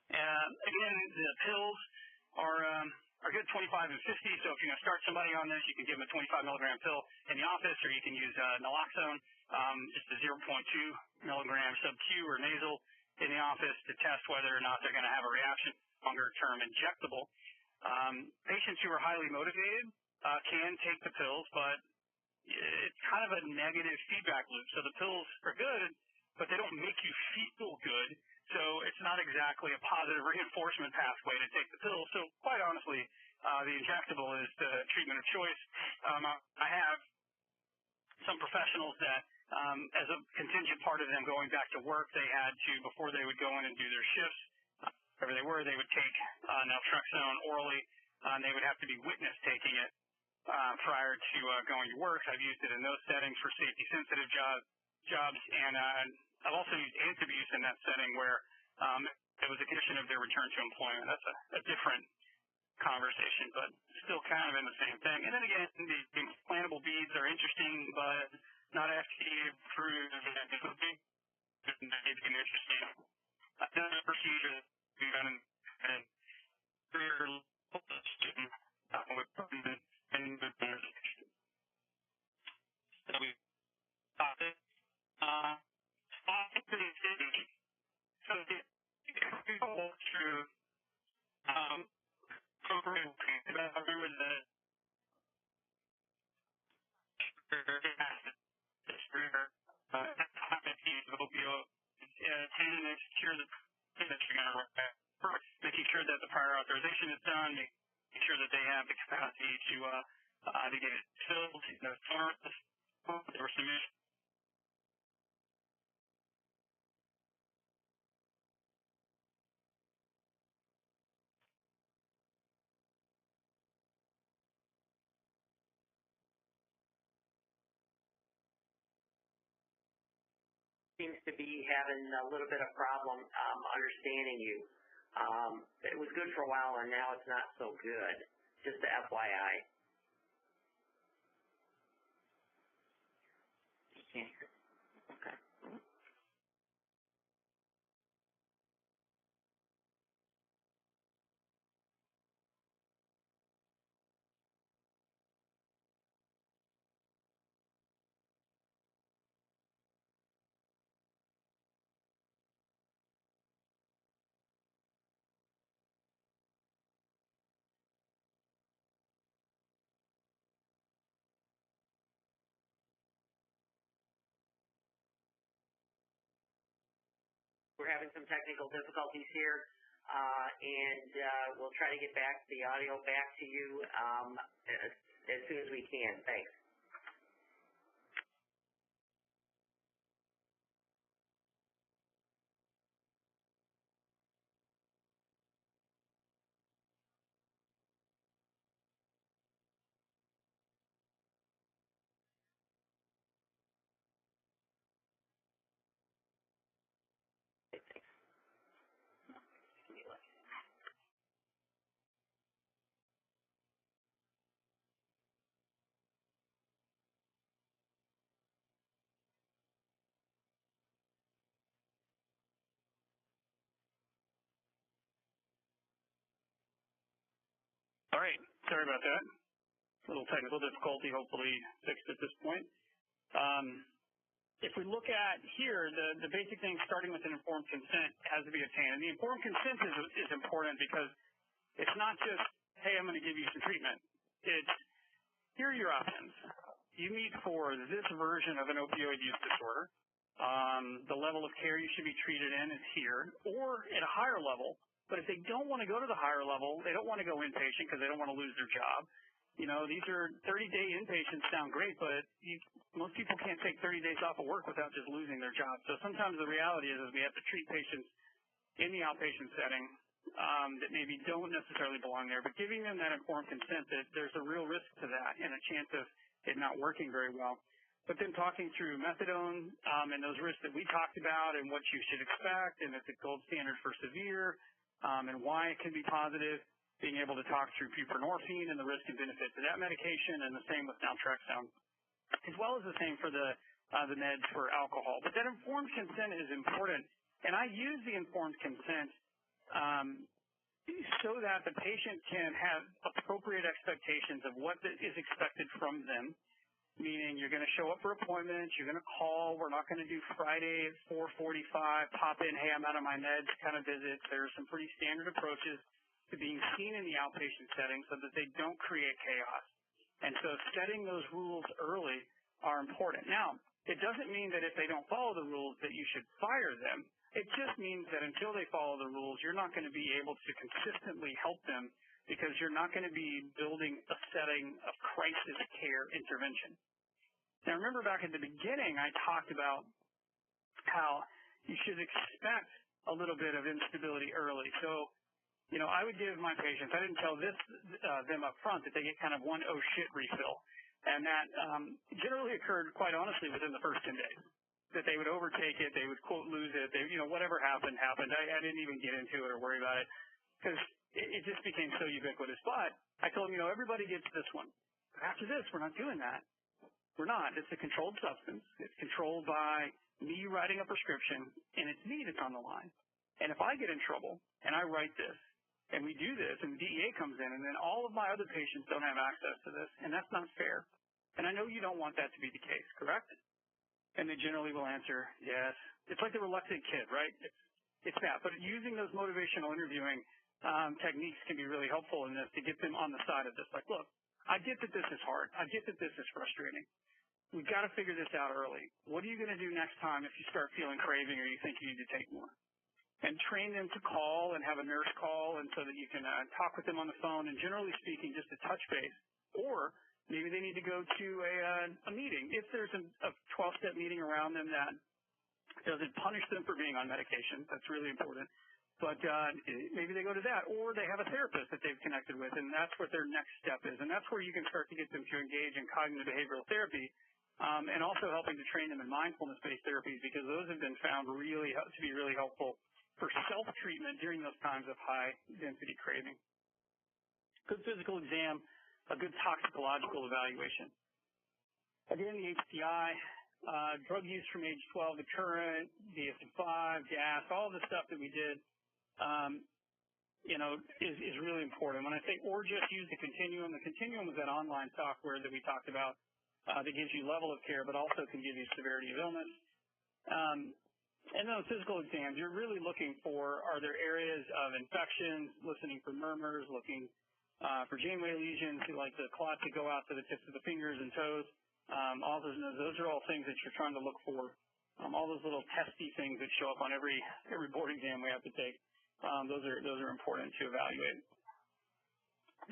Again, the pills are good, 25 and 50. So if you're going to start somebody on this, you can give them a 25 milligram pill in the office, or you can use naloxone, just a 0.2 milligram sub-Q or nasal in the office to test whether or not they're going to have a reaction. Longer-term injectable. Patients who are highly motivated can take the pills, but it's kind of a negative feedback loop. So the pills are good, but they don't make you feel good. So it's not exactly a positive reinforcement pathway to take the pills. So quite honestly, the injectable is the treatment of choice. I have some professionals that, as a contingent part of them going back to work, they had to, before they would go in and do their shifts, wherever they were, they would take naltrexone orally, and they would have to be witness taking it prior to going to work. I've used it in those settings for safety-sensitive jobs, and I've also used antabuse in that setting where it was a condition of their return to employment. That's a different conversation, but still kind of in the same thing. And then again, the implantable beads are interesting, but not FDA approved. It would be interesting. Another procedure we've done in career student with and with so we thought it so we go through program with the opioid tending to secure the making sure that the prior authorization is done, making sure that they have the capacity to get it filled. There were some issues.
Seems to be having a little bit of problem understanding you. It was good for a while, and now it's not so good. Just a FYI. Okay. We're having some technical difficulties here, and we'll try to get the audio back to you as soon as we can. Thanks.
All right, sorry about that. A little technical difficulty, hopefully fixed at this point. If we look at here, the basic thing starting with an informed consent has to be obtained. And the informed consent is important because it's not just, hey, I'm going to give you some treatment. It's, here are your options. You meet for this version of an opioid use disorder. The level of care you should be treated in is here, or at a higher level. But if they don't want to go to the higher level, they don't want to go inpatient because they don't want to lose their job, You know, these are 30-day inpatients sound great, but most people can't take 30 days off of work without just losing their job. So sometimes the reality is we have to treat patients in the outpatient setting that maybe don't necessarily belong there, but giving them that informed consent that there's a real risk to that and a chance of it not working very well. But then talking through methadone and those risks that we talked about and what you should expect and it's a gold standard for severe and why it can be positive, being able to talk through buprenorphine and the risk and benefits of that medication, and the same with naltrexone, as well as the same for the meds for alcohol. But that informed consent is important, and I use the informed consent so that the patient can have appropriate expectations of what is expected from them, meaning you're going to show up for appointments, you're going to call, we're not going to do Friday at 4:45, pop in, hey, I'm out of my meds kind of visits. There's some pretty standard approaches to being seen in the outpatient setting so that they don't create chaos. And so setting those rules early are important. Now, it doesn't mean that if they don't follow the rules that you should fire them. It just means that until they follow the rules, you're not going to be able to consistently help them because you're not going to be building a setting of crisis care intervention. Now, remember back at the beginning, I talked about how you should expect a little bit of instability early. So, you know, I would give my patients, I didn't tell them up front that they get kind of one oh shit refill. And that generally occurred, quite honestly, within the first 10 days. That they would overtake it, they would, quote, lose it, they, you know, whatever happened. I didn't even get into it or worry about it because it just became so ubiquitous. But I told them, you know, everybody gets this one. But after this, we're not doing that. We're not. It's a controlled substance. It's controlled by me writing a prescription, and it's me that's on the line. And if I get in trouble and I write this, and we do this, and the DEA comes in, and then all of my other patients don't have access to this, and that's not fair. And I know you don't want that to be the case, correct? And they generally will answer, yes. It's like the reluctant kid, right? It's that. But using those motivational interviewing techniques can be really helpful in this to get them on the side of this. Like, look, I get that this is hard. I get that this is frustrating. We've got to figure this out early. What are you going to do next time if you start feeling craving or you think you need to take more? And train them to call and have a nurse call, and so that you can talk with them on the phone, and generally speaking, just a touch base. Or maybe they need to go to a meeting. If there's a 12-step meeting around them that doesn't punish them for being on medication, that's really important. But maybe they go to that, or they have a therapist that they've connected with, and that's what their next step is. And that's where you can start to get them to engage in cognitive behavioral therapy, and also helping to train them in mindfulness-based therapies, because those have been found really to be really helpful for self-treatment during those times of high-density craving. Good physical exam, a good toxicological evaluation. Again, the HCI, drug use from age 12 to current, DSM-5, gas, all the stuff that we did, you know, is really important. When I say or just use the continuum is that online software that we talked about that gives you level of care, but also can give you severity of illness. And then physical exams, you're really looking for, are there areas of infections, listening for murmurs, looking for Janeway lesions, like the clots that go out to the tips of the fingers and toes. All those are all things that you're trying to look for. All those little testy things that show up on every board exam we have to take. Those are important to evaluate.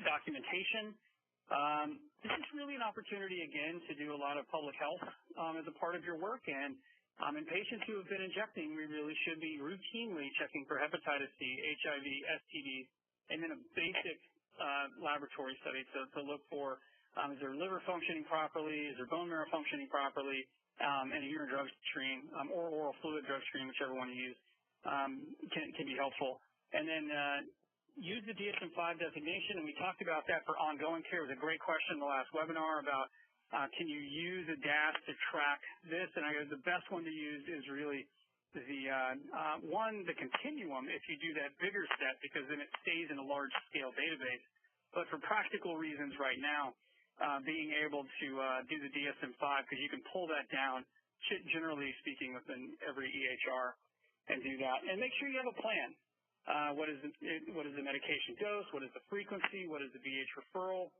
Documentation. This is really an opportunity, again, to do a lot of public health as a part of your work. And in patients who have been injecting, we really should be routinely checking for hepatitis C, HIV, STDs, and then a basic laboratory study to look for is their liver functioning properly, is their bone marrow functioning properly, and a urine drug screen or oral fluid drug screen, whichever one you use, can be helpful. And then use the DSM-5 designation, and we talked about that for ongoing care. It was a great question in the last webinar about can you use a DAS to track this? And the best one to use is really the continuum if you do that bigger set, because then it stays in a large-scale database. But for practical reasons right now, being able to do the DSM-5, because you can pull that down, generally speaking, within every EHR, and do that. And make sure you have a plan. What is the medication dose? What is the frequency? What is the BH referral?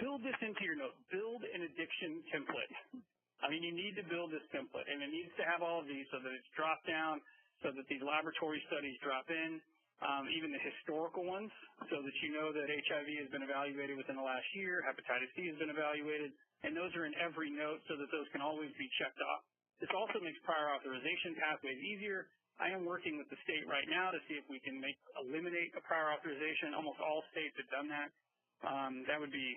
Build this into your notes. Build an addiction template. I mean, you need to build this template, and it needs to have all of these so that it's dropped down, so that these laboratory studies drop in, even the historical ones, so that you know that HIV has been evaluated within the last year, hepatitis C has been evaluated, and those are in every note so that those can always be checked off. This also makes prior authorization pathways easier. I am working with the state right now to see if we can eliminate a prior authorization. Almost all states have done that. That would be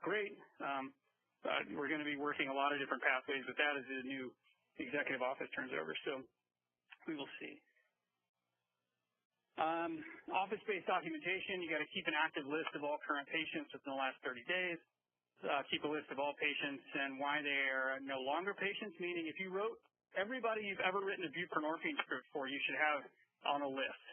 great. But we're going to be working a lot of different pathways with that as the new executive office turns over. So we will see. Office-based documentation, you got to keep an active list of all current patients within the last 30 days. Keep a list of all patients and why they are no longer patients, meaning if you wrote everybody you've ever written a buprenorphine script for, you should have on a list.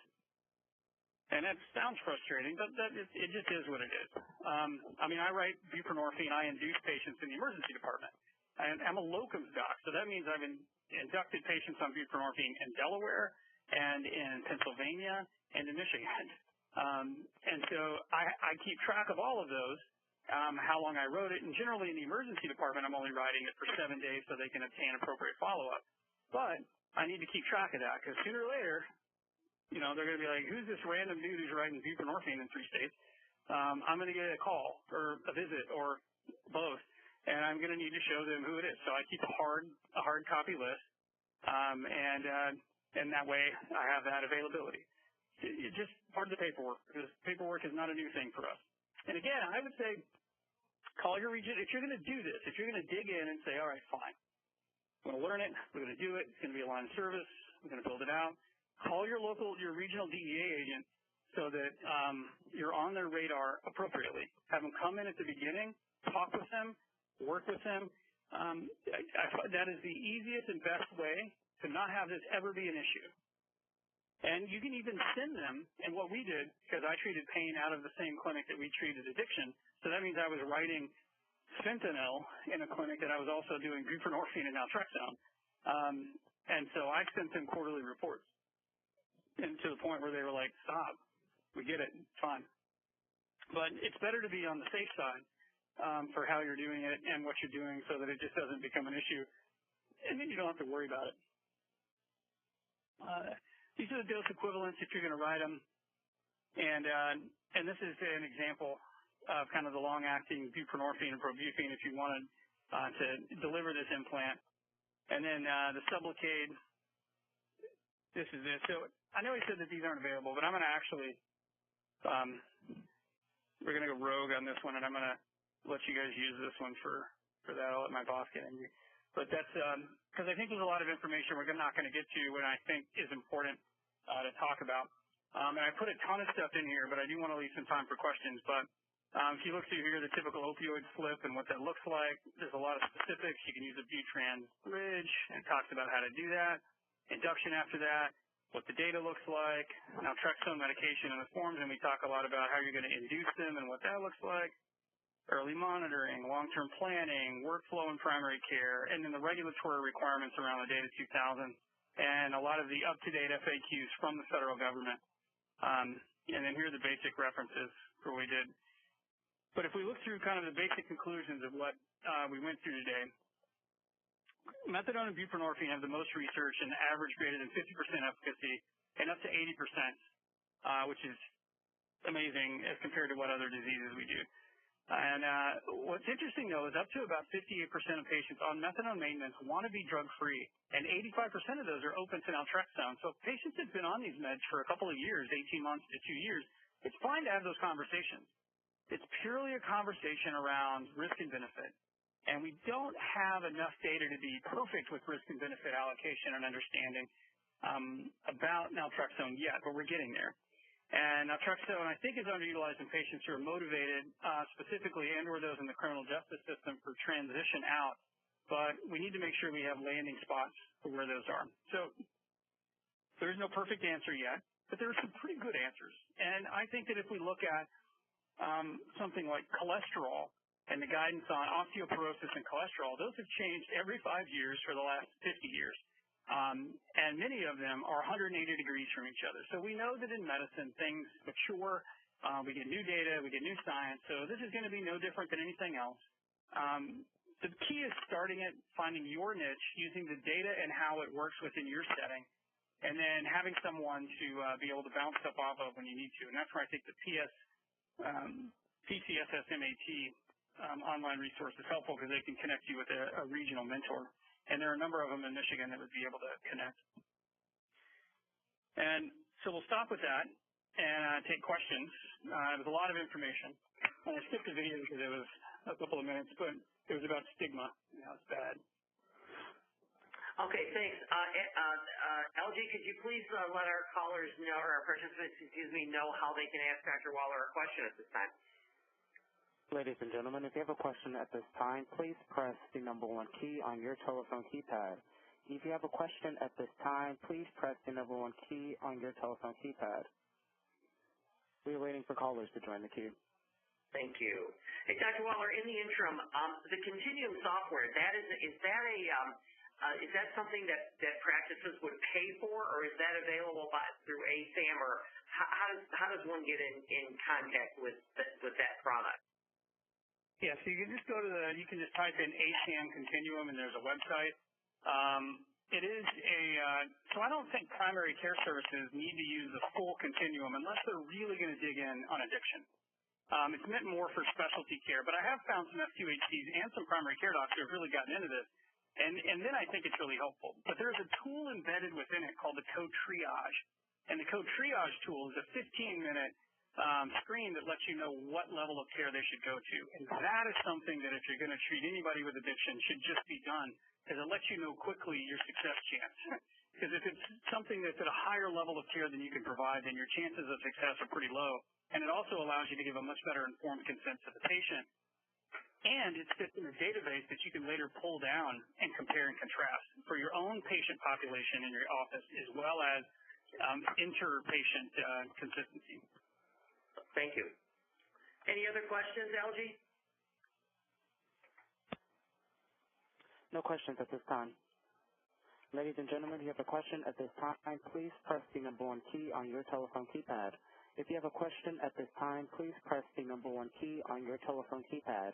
And that sounds frustrating, but it just is what it is. I mean, I write buprenorphine, I induce patients in the emergency department. I'm a locums doc, so that means I've inducted patients on buprenorphine in Delaware and in Pennsylvania and in Michigan. And so I keep track of all of those, how long I wrote it. And generally in the emergency department, I'm only writing it for 7 days so they can obtain appropriate follow-up. But I need to keep track of that because sooner or later, you know, they're going to be like, who's this random dude who's writing buprenorphine in 3 states? I'm going to get a call or a visit or both, and I'm going to need to show them who it is. So I keep a hard copy list, and that way I have that availability. It's just part of the paperwork, because paperwork is not a new thing for us. And again, I would say call your region. If you're going to do this, if you're going to dig in and say, all right, fine, we're going to learn it, we're going to do it, it's going to be a line of service, we're going to build it out, call your regional DEA agent so that you're on their radar appropriately. Have them come in at the beginning, talk with them, work with them. That is the easiest and best way to not have this ever be an issue. And you can even send them, and what we did, because I treated pain out of the same clinic that we treated addiction, so that means I was writing fentanyl in a clinic that I was also doing buprenorphine and naltrexone. And so I sent them quarterly reports. And to the point where they were like, stop, we get it, it's fine. But it's better to be on the safe side for how you're doing it and what you're doing so that it just doesn't become an issue. And then you don't have to worry about it. These are the dose equivalents if you're going to write them. And this is an example of kind of the long-acting buprenorphine and Probuphine if you wanted to deliver this implant. And then the Sublocade, this is it. So I know he said that these aren't available, but I'm going to actually, we're going to go rogue on this one, and I'm going to let you guys use this one for that. I'll let my boss get angry. But that's because I think there's a lot of information we're not going to get to what I think is important to talk about. And I put a ton of stuff in here, but I do want to leave some time for questions. But if you look through here, the typical opioid slip and what that looks like, there's a lot of specifics. You can use a Butrans bridge, and it talks about how to do that. Induction after that, what the data looks like, naltrexone medication in the forms, and we talk a lot about how you're going to induce them and what that looks like. Early monitoring, long-term planning, workflow in primary care, and then the regulatory requirements around the Data 2000, and a lot of the up-to-date FAQs from the federal government. And then here are the basic references for what we did. But if we look through kind of the basic conclusions of what we went through today, Methadone and buprenorphine have the most research and average greater than 50% efficacy and up to 80%, which is amazing as compared to what other diseases we do. And what's interesting, though, is up to about 58% of patients on methadone maintenance want to be drug-free, and 85% of those are open to naltrexone. So if patients have been on these meds for a couple of years, 18 months to 2 years, it's fine to have those conversations. It's purely a conversation around risk and benefit. And we don't have enough data to be perfect with risk and benefit allocation and understanding about naltrexone yet, but we're getting there. And naltrexone, I think, is underutilized in patients who are motivated, specifically, and/or those in the criminal justice system for transition out. But we need to make sure we have landing spots for where those are. So there is no perfect answer yet, but there are some pretty good answers. And I think that if we look at something like cholesterol and the guidance on osteoporosis and cholesterol, those have changed every 5 years for the last 50 years. And many of them are 180 degrees from each other. So we know that in medicine, things mature, we get new data, we get new science. So this is going to be no different than anything else. The key is starting it, finding your niche, using the data and how it works within your setting, and then having someone to be able to bounce stuff off of when you need to. And that's where I think the PCSSMAT online resource is helpful because they can connect you with a regional mentor. And there are a number of them in Michigan that would be able to connect. And so we'll stop with that and take questions. It was a lot of information. And I skipped the video because it was a couple of minutes, but it was about stigma and how it's bad.
Okay, thanks. LG, could you please let our callers know, or our participants, know how they can ask Dr. Waller a question at this time?
Ladies and gentlemen, if you have a question at this time, please press the number 1 key on your telephone keypad. If you have a question at this time, please press the number 1 key on your telephone keypad. We are waiting for callers to join the queue.
Thank you. Hey, Dr. Waller, in the interim, the Continuum software, is that something that practices would pay for, or is that available through ASAM, or how does one get in contact with that product?
Yeah, so you can just you can just type in ASAM Continuum, and there's a website. It is so I don't think primary care services need to use the full continuum unless they're really going to dig in on addiction. It's meant more for specialty care, but I have found some FQHCs and some primary care docs who have really gotten into this, and then I think it's really helpful. But there's a tool embedded within it called the Code Triage, and the Code Triage tool is a 15-minute screen that lets you know what level of care they should go to. And that is something that if you're going to treat anybody with addiction should just be done, because it lets you know quickly your success chance. Because if it's something that's at a higher level of care than you can provide, then your chances of success are pretty low. And it also allows you to give a much better informed consent to the patient. And it sits in a database that you can later pull down and compare and contrast for your own patient population in your office, as well as inter-patient consistency.
Thank you. Any other questions, LG?
No questions at this time. Ladies and gentlemen, if you have a question at this time, please press the number 1 key on your telephone keypad. If you have a question at this time, please press the number 1 key on your telephone keypad.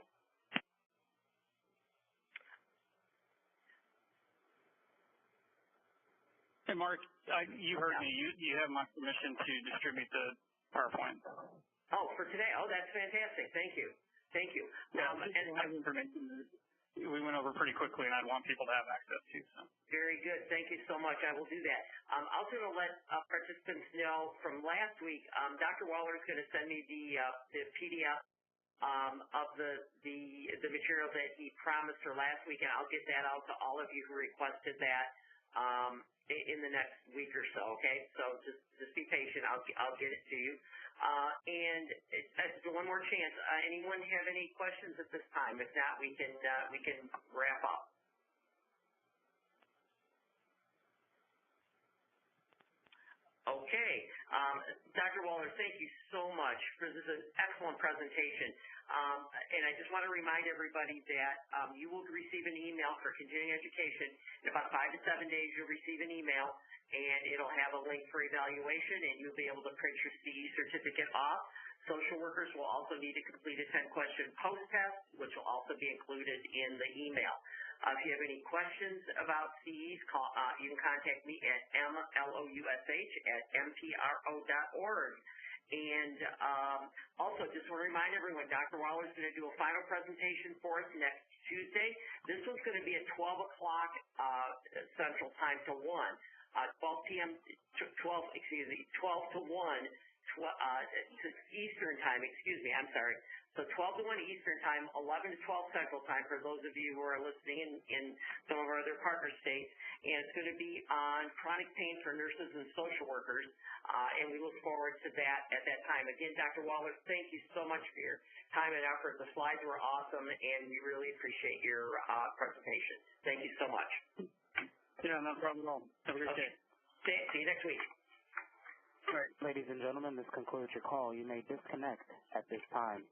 Hey, Mark, you heard me. You have my permission to distribute the PowerPoint.
Oh, for today? Oh, that's fantastic. Thank you. Thank you.
Yeah, information we went over pretty quickly, and I'd want people to have access to. So.
Very good. Thank you so much. I will do that. I'm also going to let participants know from last week, Dr. Waller is going to send me the PDF of the material that he promised her last week, and I'll get that out to all of you who requested that in the next week or so, okay? So just be patient. I'll get it to you. And one more chance. Anyone have any questions at this time? If not, we can wrap up. Okay. Dr. Waller, thank you so much for this excellent presentation. And I just want to remind everybody that you will receive an email for continuing education. In about 5 to 7 days, you'll receive an email, and it'll have a link for evaluation, and you'll be able to print your CE certificate off. Social workers will also need to complete a 10-question post-test, which will also be included in the email. If you have any questions about CEs, you can contact me at mloush@mpro.org. And also, just want to remind everyone, Dr. Waller is going to do a final presentation for us next Tuesday. This one's going to be at 12 o'clock Central Time to 1, 12 p.m. 12 to 1. Eastern Time, I'm sorry. So 12 to 1 Eastern Time, 11 to 12 Central Time for those of you who are listening in some of our other partner states. And it's going to be on chronic pain for nurses and social workers. And we look forward to that at that time. Again, Dr. Waller, thank you so much for your time and effort. The slides were awesome, and we really appreciate your presentation. Thank you so much.
Yeah, no problem at all. Have a great day.
See you next week.
All right. Ladies and gentlemen, this concludes your call. You may disconnect at this time.